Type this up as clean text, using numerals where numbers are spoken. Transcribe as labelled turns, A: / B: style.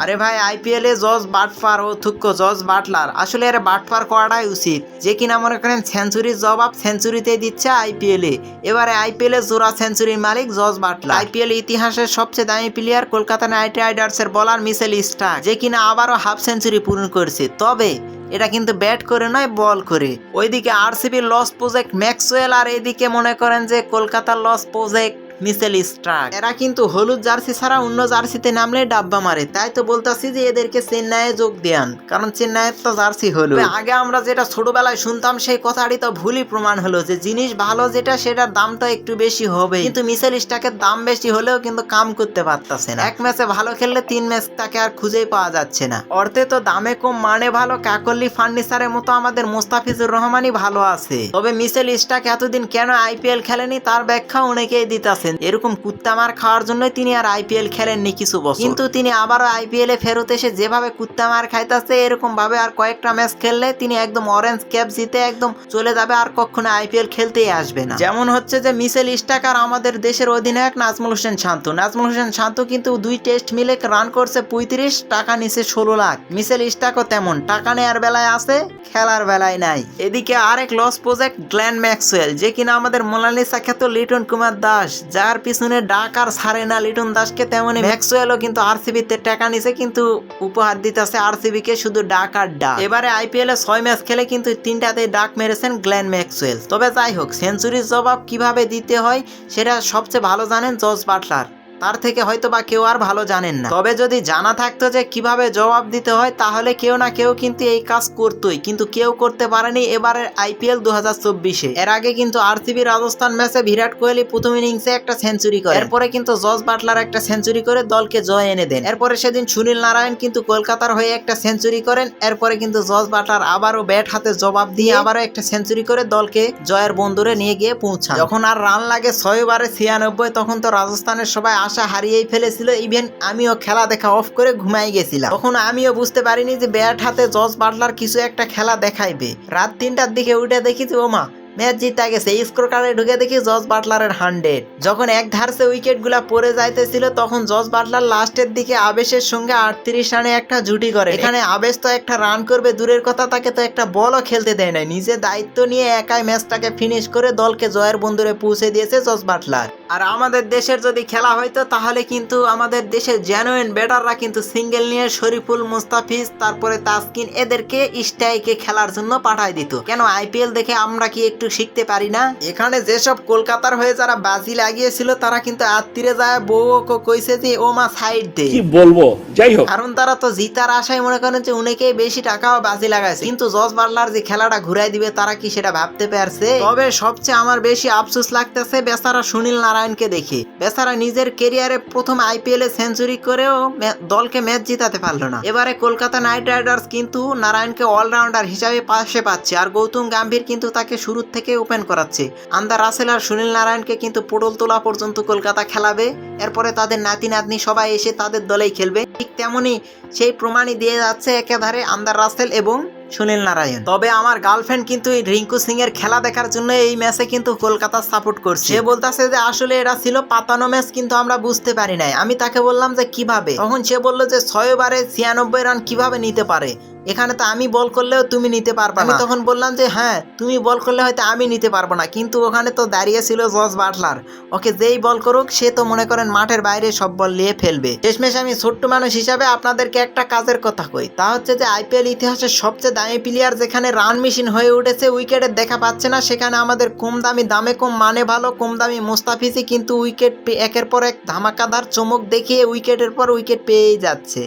A: আরে ভাই আইপিএল এ জজ বাটপার ও থুক্কো জজ বাটলার আসলে এর বাটপার করাটাই উচিত, যে কিনা মনে করেন সেঞ্চুরির জবাব সেঞ্চুরিতে দিচ্ছে আইপিএল এ। এবারে আইপিএল এ জোড়া সেঞ্চুরির মালিক জজ বাটলার। আইপিএল ইতিহাসের সবচেয়ে দামি প্লেয়ার কলকাতা নাইট রাইডার্সের বলার মিচেল স্টার্ক, যে কিনা আবারও হাফ সেঞ্চুরি পূরণ করেছে। তবে এটা কিন্তু ব্যাট করে নয়, বল করে। ওইদিকে আরসিবির লস প্রজেক্ট ম্যাক্সওয়েল, আর এইদিকে মনে করেন যে কলকাতার লস প্রজেক্ট মিচেল স্টার্ক। এরা কিন্তু হলুদ জার্সি ছাড়া অন্য জার্সিতে নামলে ডাব্বা মারে। তাই তো বলতাছি যে এদেরকে চেন্নাইয়ে যোগ দেন, কারণ চেন্নাইয়ের তো জার্সি হলো। আগে আমরা যেটা ছোটবেলায় শুনতাম সেই কথাটি তো ভুলই প্রমাণ হলো, যে জিনিস ভালো যেটা সেটার দামটা একটু বেশি হবে, কিন্তু মিচেল স্টার্কের দাম বেশি হলেও কিন্তু কাম করতে পারতাছে না। এক ম্যাচে ভালো খেললে 3 ম্যাচ তাকে আর খুঁজেই পাওয়া যাচ্ছে না। অর্থে তো দামে কম মানে ভালো, কাকলি ফার্নিচারের মতো আমাদের মোস্তাফিজুর রহমানই ভালো আছে। তবে মিচেল স্টার্ক এতদিন কেন আইপিএল খেলেনি তার ব্যাখ্যা অনেকেই দিতেছেন। এরকম কুত্তা মার খাওয়ার জন্য তিনি আর আইপিএল খেলেননি কিছু বছর, কিন্তু তিনি আবারও আইপিএল এ ফেরত এসে যেভাবে কুত্তা মার খাইতেছে এরকম ভাবে আর কয়েকটা ম্যাচ খেললে তিনি একদম অরেঞ্জ ক্যাপ জিতে একদম চলে যাবে, আর কখনো আইপিএল খেলতেই আসবে না। যেমন হচ্ছে যে মিচেল স্টার্ক আর আমাদের দেশের অধিনায়ক নাজমুল হোসেন শান্ত। নাজমুল হোসেন শান্ত কিন্তু 2 টেস্ট মিলে রান করছে 35, টাকা নিচে 16 লাখ। মিচেল স্টার্কও তেমন, টাকা নেয়ার বেলায় আছে, খেলার বেলায় নাই। এদিকে আরেক লস প্রজেক্ট গ্ল্যান ম্যাক্সওয়েল, যে কিনা আমাদের মোনালিসা খ্যাত লিটন কুমার দাস, যার পিছনে ডাক আর ছাড়ে না লিটন দাসকে, তেমনি ম্যাক্সওয়েলও কিন্তু আরসিবিতে টাকা নিছে, কিন্তু উপহার দিতেছে আরসিবি কে শুধু ডাক আর ডাক। এবারে আইপিএল এ 6 ম্যাচ খেলে কিন্তু 3টাতেই ডাক মেরেছেন গ্ল্যান ম্যাক্সওয়েল। তবে যাই হোক, সেঞ্চুরির জবাব কিভাবে দিতে হয় সেটা সবচেয়ে ভালো জানেন জজ বাটলার, তার থেকে হয়তো বা কেউ আর ভালো জানেন না। তবে যদি জানা থাকতো যে কিভাবে জবাব দিতে হয় তাহলে কেউ না কেউ কিন্তু এই কাজ করতোই, কিন্তু কেউ করতে পারেনি এবারের আইপিএল 2024-এ। এর আগে কিন্তু আরসিবি রাজস্থান ম্যাচে বিরাট কোহলি প্রথম ইনিংসে একটা সেঞ্চুরি করে, এরপরে কিন্তু জজ বাটলার একটা সেঞ্চুরি করে দলকে জয় এনে দেন। এরপরে সেদিন সুনীল নারায়ণ কিন্তু কলকাতার হয়ে একটা সেঞ্চুরি করেন। এরপরে কিন্তু জজ বাটলার আবারও ব্যাট হাতে জবাব দিয়ে আবারও একটা সেঞ্চুরি করে দলকে জয়ের বন্দরে নিয়ে গিয়ে পৌঁছান। যখন আর রান লাগে 6 ওভারে 96, তখন তো রাজস্থানের সবাই আশা হারিয়েই ফেলেছিল। ইভেন আমিও খেলা দেখা অফ করে ঘুমাই গেছিলাম। তখন আমিও বুঝতে পারিনি যে ব্যাট হাতে জজ বাটলার কিছু একটা খেলা দেখাইবে। রাত 3টার দিকে উঠে দেখি যে ওমা ম্যাচ জিতা গেছে। স্কোর কার্ডে ঢুকে দেখি জজ বাটলারের 100। যখন এক ধারসে উইকেট গুলা পড়ে যাইতেছিল তখন জজ বাটলার লাস্টের দিকে আবেশের সঙ্গে 38 রানে একটা জুটি করে। এখানে আবেশ তো একটা রান করবে দূরের কথা, তাকে তো একটা বলও খেলতে দেয় নাই। নিজে দায়িত্ব নিয়ে একাই ম্যাচটাকে ফিনিশ করে দলকে জয়ের বন্দরে পৌঁছে দিয়েছে জজ বাটলার। আর আমাদের দেশের যদি খেলা হইতো তাহলে কিন্তু আমাদের দেশের জেনুইন ব্যাটাররা কিন্তু সিঙ্গেল নিয়ে শরীফুল, মুস্তাফিজ, তারপরে তাসকিন এদেরকে স্ট্রাইকে খেলার জন্য পাঠাই দিত। কেন আইপিএল দেখে আমরা কি একটু শিখতে পারি না? এখানে যেসব কলকাতার হয়ে যারা বাজি লাগিয়েছিল তারা কিন্তু আত্মীরে যায় বউকে কইছে যে ও মা সাইড দে,
B: কি বলবো, যাই হোক,
A: কারণ তারা তো জিতার আশায় মনে করেন যে অনেকেই বেশি টাকাও বাজি লাগাইছে, কিন্তু জজ বাটলার যে খেলাটা ঘুরাই দিবে তারা কি সেটা ভাবতে পারছে? তবে সবচেয়ে আমার বেশি আফসোস লাগতেছে বেচারা সুনীল নারায়ণকে দেখে। বেচারা নিজের ক্যারিয়ারে প্রথম আইপিএল এ সেঞ্চুরি করেও দলকে ম্যাচ জিতাতে পারলো না। এবারে কলকাতা নাইট রাইডার্স কিন্তু নারায়ণকে অলরাউন্ডার হিসাবে পাশে পাচ্ছে, আর গৌতম গাম্ভীর কিন্তু তাকে শুরু থেকে ওপেন করাচ্ছে। আন্দার রাসেল আর সুনীল নারায়ণকে কিন্তু পটল তোলা পর্যন্ত কলকাতা খেলাবে। এরপরে তাদের নাতি নাতনি সবাই এসে তাদের দলেই খেলবে। ঠিক তেমনি সেই প্রমাণই দিয়ে যাচ্ছে একেধারে আন্দার রাসেল এবং সুনীল নারায়ণ। তবে আমার গার্লফ্রেন্ড কিন্তু রিঙ্কু সিং এর খেলা দেখার জন্য এই ম্যাচে কিন্তু কলকাতা সাপোর্ট করছে। সে বলতেছে যে আসলে এটা ছিল পাতানো ম্যাচ, কিন্তু আমরা বুঝতে পারি নাই। আমি তাকে বললাম যে কিভাবে, তখন সে বললো যে 6 ওভারে 96 রান কিভাবে নিতে পারে, এখানে তো আমি বল করলেও তুমি নিতে পারবে না। আমি তখন বললাম যে হ্যাঁ তুমি বল করলে হয়তো আমি নিতে পারবো না, কিন্তু ওখানে তো দাঁড়িয়ে ছিল জজ বাটলার, ওকে যেই বল করুক সে তো মনে করেন মাঠের বাইরে সব বল নিয়ে ফেলবে। শেষমেশ আমি ছোট্ট মানুষ হিসাবে আপনাদেরকে একটা কাজের কথা কই, তা হচ্ছে যে আইপিএল ইতিহাসের সবচেয়ে দামি প্লেয়ার যেখানে রান মেশিন হয়ে উঠেছে, উইকেটের দেখা পাচ্ছে না, সেখানে আমাদের কম দামি, দামে কম মানে ভালো, কম দামি মুস্তাফিজই কিন্তু উইকেট একের পর এক ধামাকাদার চমক দেখিয়ে উইকেটের পর উইকেট পেয়েই যাচ্ছে।